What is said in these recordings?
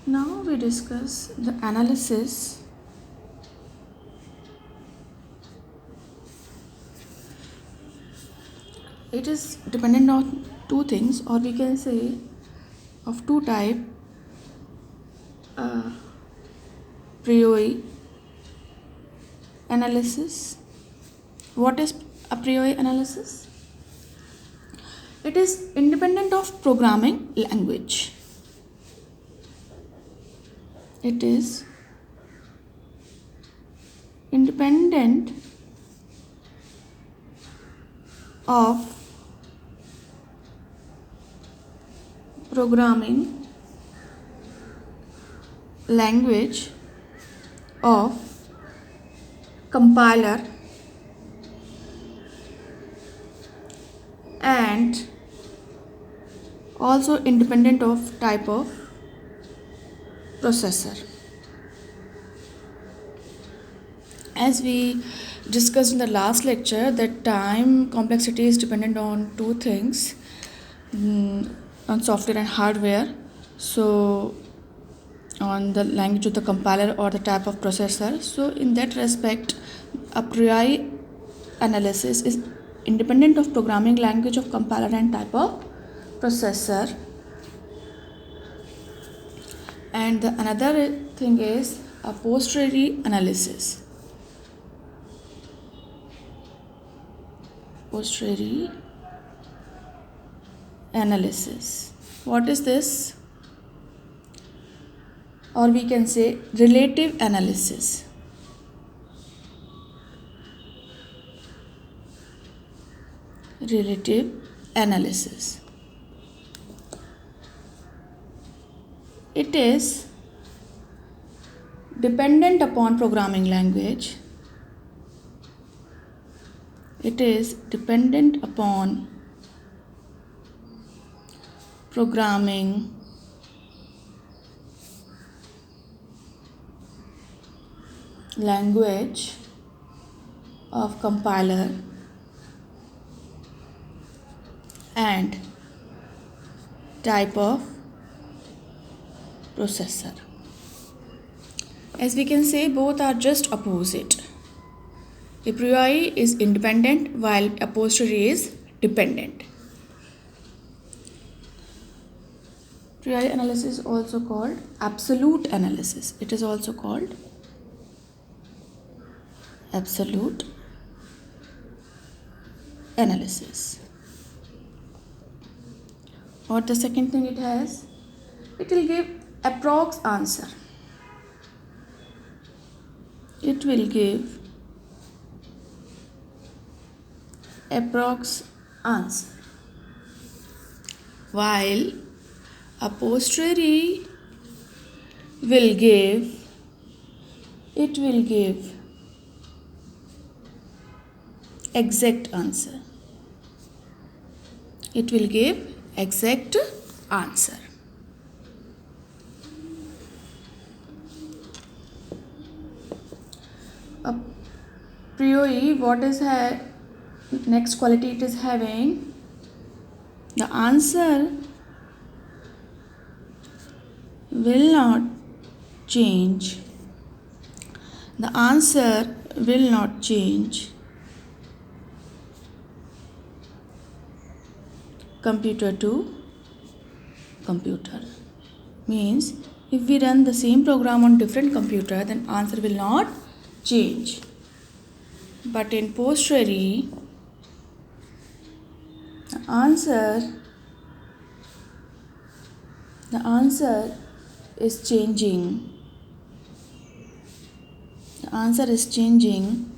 Now we discuss the analysis it is dependent on two things, or we can say of two type, a priori analysis. What is a priori analysis? It is independent of programming language. It is independent of programming language of compiler and also independent of type of processor. As we discussed in the last lecture, that time complexity is dependent on two things, on software and hardware. So on the language of the compiler or the type of processor. So in that respect, a priori analysis is independent of programming language of compiler and type of processor. And the another thing is a posteriori analysis. Posteriori analysis. What is this? Or we can say relative analysis. Relative analysis. It is dependent upon programming language. It is dependent upon programming language of compiler and type of processor. As we can say, both are just opposite. A priori is independent while a posteriori is dependent. Priori analysis is also called absolute analysis. It is also called absolute analysis. What the second thing it has? It will give approx answer. It will give approx answer. While a posteriori will give exact answer. It will give exact answer. A priori, what is next quality it is having? The answer will not change. The answer will not change. Computer to computer. Means if we run the same program on different computer, then answer will not change. But in posteriori, the answer is changing. The answer is changing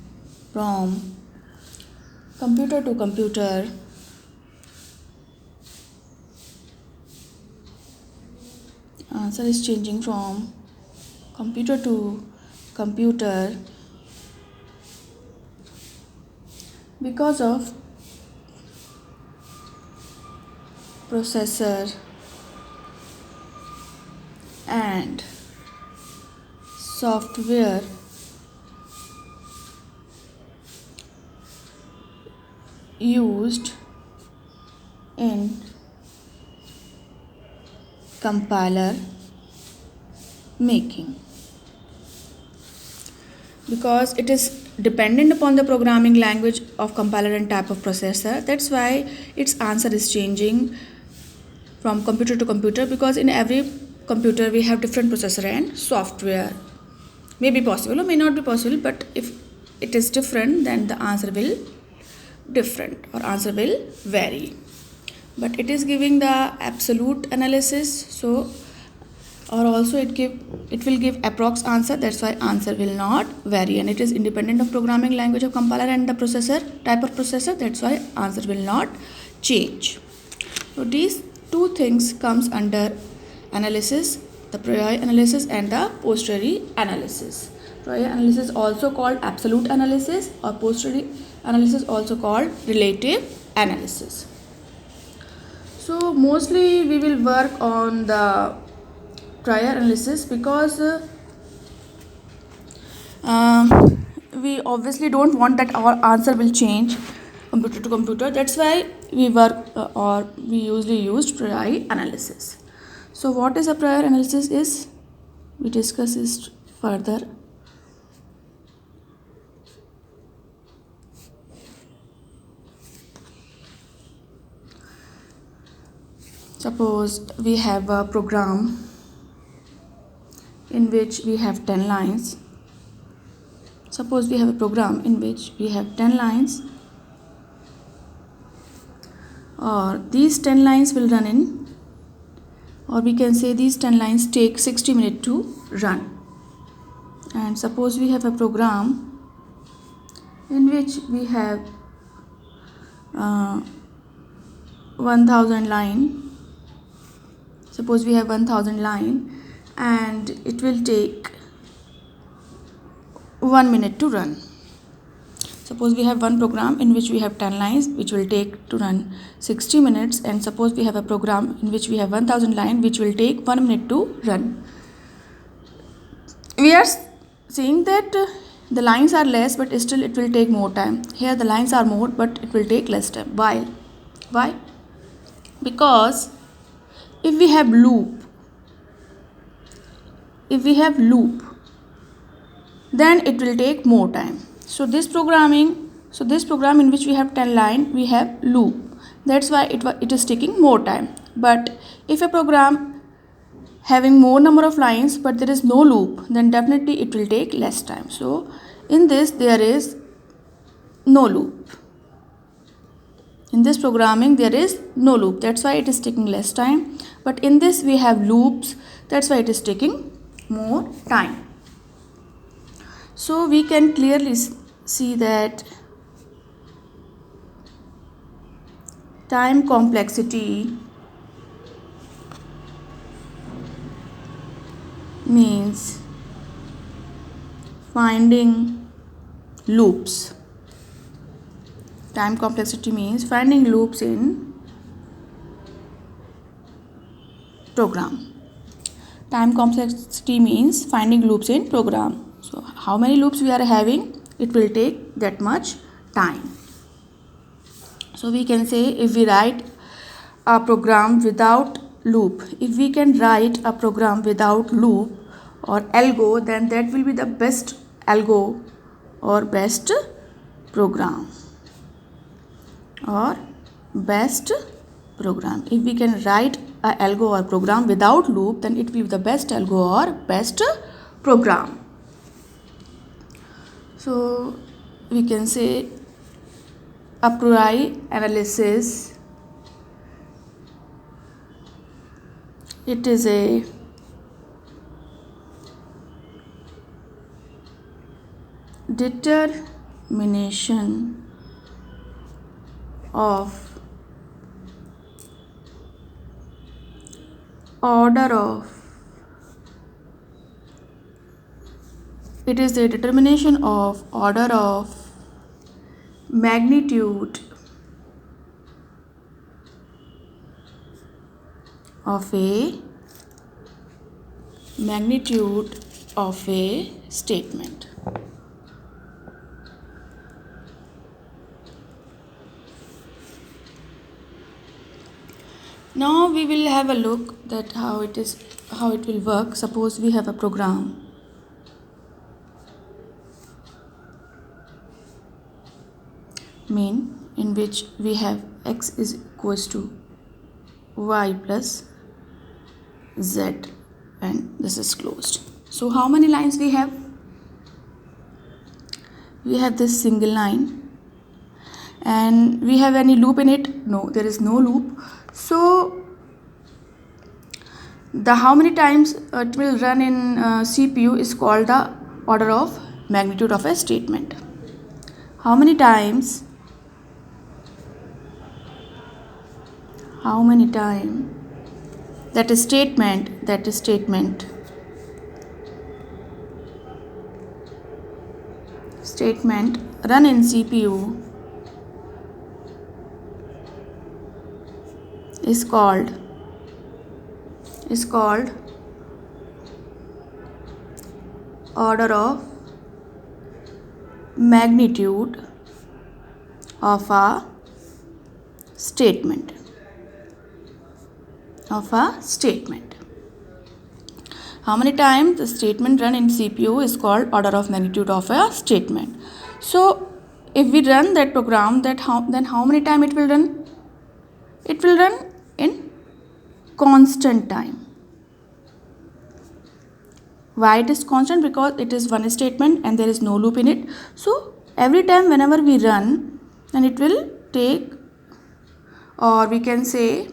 from computer to computer. Answer is changing from computer to computer because of processor and software used in compiler making, because it is dependent upon the programming language of compiler and type of processor. That's why its answer is changing from computer to computer, because in every computer we have different processor and software. May be possible or may not be possible, but if it is different, then the answer will different or answer will vary. But it is giving the absolute analysis, so or also it will give approx answer. That's why answer will not vary, and it is independent of programming language of compiler and the processor type of processor. That's why answer will not change. So these two things comes under analysis, the priori analysis and the posteriori analysis. Priori analysis also called absolute analysis, or posteriori analysis also called relative analysis. So mostly we will work on the prior analysis, because we obviously don't want that our answer will change computer to computer. That's why we work or we usually use prior analysis. So what is a prior analysis is, we discuss this further. Suppose we have a program in which we have 10 lines. Suppose we have a program in which we have 10 lines, or these 10 lines will run in, or we can say these 10 lines take 60 minutes to run. And suppose we have a program in which we have 1000 line. Suppose we have 1000 line and it will take 1 minute to run. Suppose we have one program in which we have 10 lines which will take to run 60 minutes, and suppose we have a program in which we have 1000 line which will take 1 minute to run. We are seeing that the lines are less, but still it will take more time. Here the lines are more, but it will take less time. Why? Because if we have loop, then it will take more time. So this program in which we have 10 line, we have loop. That's why it is taking more time. But if a program having more number of lines but there is no loop, then definitely it will take less time. So in this there is no loop. In this programming there is no loop, that's why it is taking less time. But in this we have loops, that's why it is taking more time. So we can clearly see that time complexity means finding loops. Time complexity means finding loops in program. Time complexity means finding loops in program. So how many loops we are having, it will take that much time. So we can say if we write a program without loop, if we can write a program without loop or algo, then that will be the best algo or best program or best program. If we can write a algo or program without loop, then it will be the best algo or best program. So we can say a priori analysis, it is a determination of order of, it is the determination of order of magnitude of a statement. Now we will have a look that how it is how it will work. Suppose we have a program main in which we have x is equals to y plus z, and this is closed. So how many lines we have? We have this single line, and we have any loop in it? No, there is no loop. So the how many times it will run in CPU is called the order of magnitude of a statement. How many times that is statement run in CPU is called order of magnitude of a statement. How many times the statement run in CPU is called order of magnitude of a statement. So if we run that program, then how many time it will run? It will run in constant time. Why it is constant? Because it is one statement and there is no loop in it. So every time whenever we run, then it will take, or we can say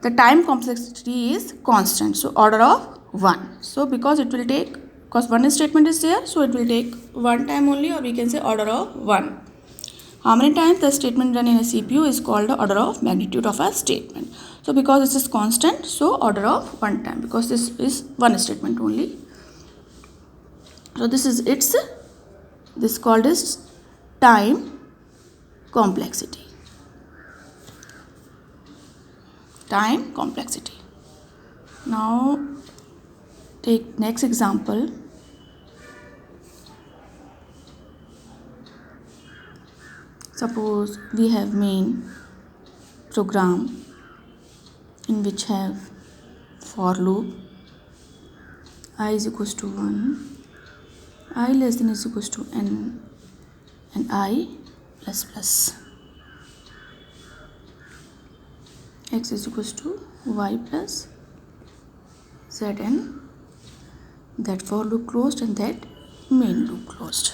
the time complexity is constant, so order of 1. So because it will take, because one statement is there, so it will take one time only, or we can say order of 1. How many times the statement run in a CPU is called the order of magnitude of a statement. So because this is constant, so order of 1 time, because this is one statement only. So this is called as time complexity. Now take next example. Suppose we have main program in which have for loop I is equals to 1, I less than is equals to n, and I plus plus. X is equals to y plus zn, that for loop closed and that main loop closed.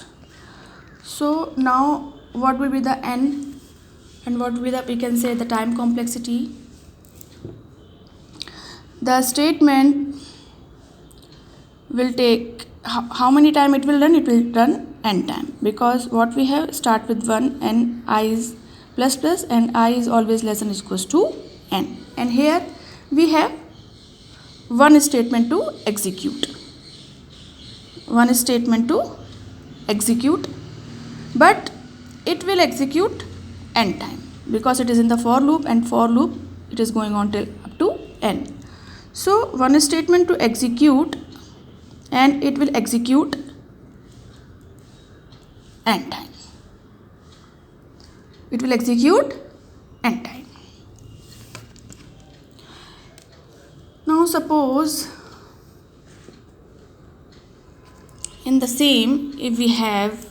So now what will be the n and what will be the, we can say, the time complexity? The statement will take how many time it will run? It will run n time, because what we have start with 1 and I is plus plus and I is always less than is equals to n, and here we have one statement to execute, but it will execute n time because it is in the for loop, and for loop it is going on till up to n. So one statement to execute, and it will execute n time. Now suppose in the same if we have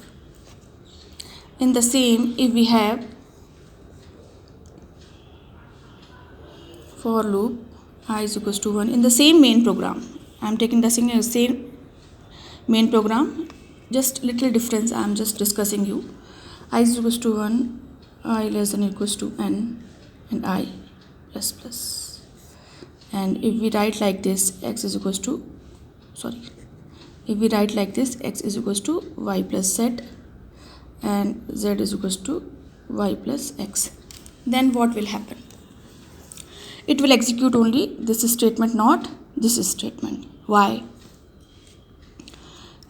for loop I is equals to 1 in the same main program. I am taking the same main program, just little difference I am just discussing you. I is equals to 1, I less than equals to n, and I plus plus. And if we write like this, x is equals to y plus z, and z is equals to y plus x, then what will happen? It will execute only this statement, not this statement. Why?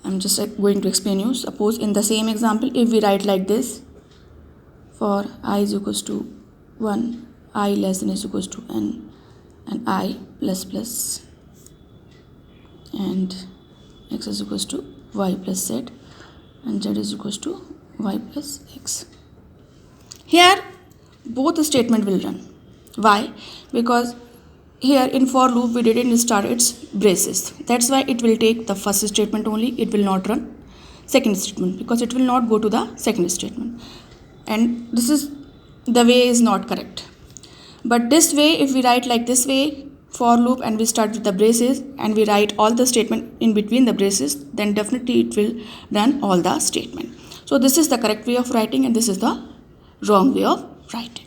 I'm just going to explain you. Suppose in the same example, if we write like this, for I is equals to 1, I less than is equals to n, and I plus plus, and x is equals to y plus z, and z is equals to y plus x. Here both statement will run. Why? Because here in for loop we didn't start its braces. That's why it will take the first statement only. It will not run second statement because it will not go to the second statement, and this is the way is not correct. But this way, if we write like this way, for loop, and we start with the braces and we write all the statement in between the braces, then definitely it will run all the statement. So this is the correct way of writing and this is the wrong way of writing.